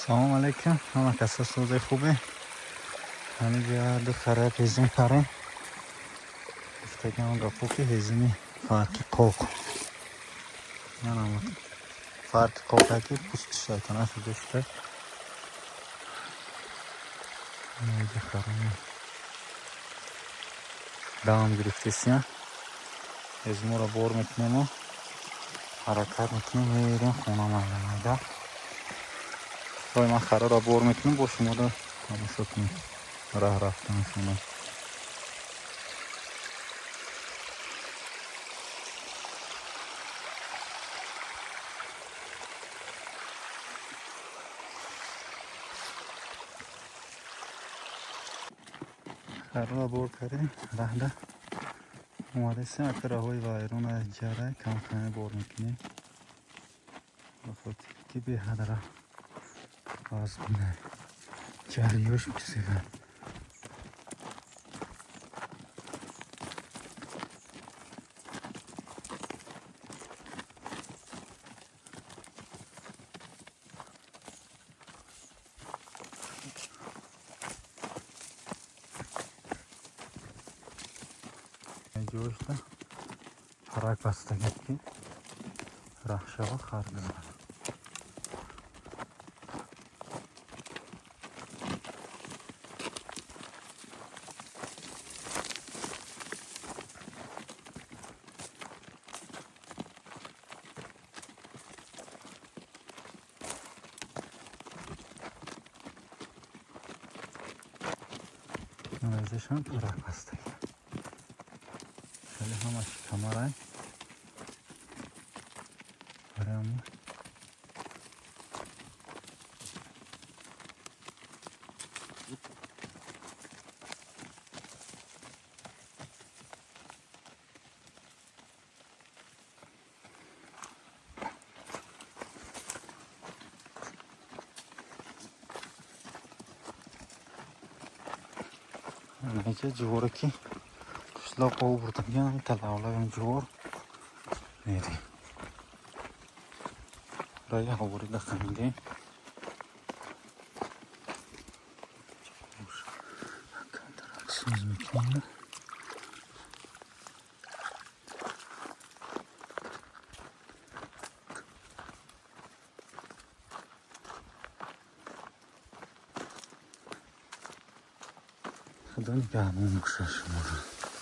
سلام علیکم همه کسا سوزه خوبه همینجا دو خراب هزین کاره افتگه اون گفت که هزینی فرق کوک نه فرق کوک هکی پوست شایتانه شده شده اینجا خرامه دوام گرفته سیان هزمو را بور میکنیم و حرکت میکنیم میریم خونه مردم رای من خرا را بور میکنیم با شما را تماشا کنیم راه رفتن شما خرا را بور کردیم راه ده اومده سیم اکر راهوی وایرون از جره کم کمی بور میکنیم بخواد که به حد را باز کنه جریوش بسیار جوش ده حرک بستگی که راه شوا خرد بزن نویزشان حرک بستگی خیلی همش کمره برامون اینجا جوره که کشلا قو بردم یا تلاوله این جور میریم رای حواری دخمیده سوز میکنیم خدا نگهمون باشه شما رو